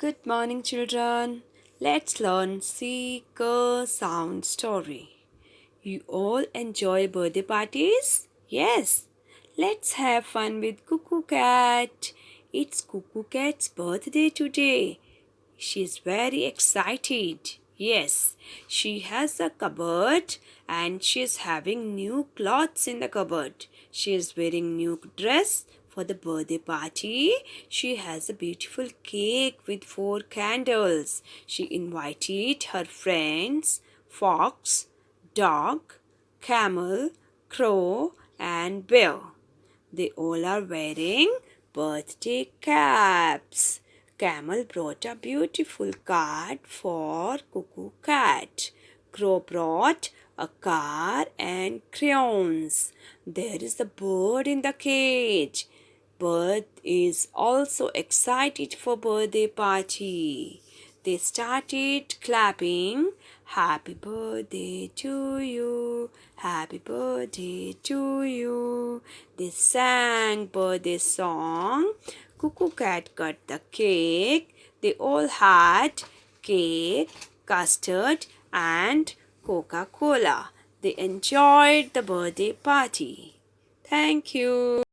Good morning, children. Let's learn Seek a Sound Story. You all enjoy birthday parties? Yes. Let's have fun with Cuckoo Cat. It's Cuckoo Cat's birthday today. She's very excited. Yes, she has a cupboard and she's having new clothes in the cupboard. She is wearing new dress for the birthday party. She has a beautiful cake with 4 candles. She invited her friends, fox, dog, camel, crow, and bear. They all are wearing birthday caps. Camel brought a beautiful card for Cuckoo Cat. Crow brought a car and crayons. There is a bird in the cage. Bird is also excited for birthday party. They started clapping. Happy birthday to you. Happy birthday to you. They sang birthday song. Cuckoo Cat cut the cake. They all had cake, custard, and Coca-Cola. They enjoyed the birthday party. Thank you.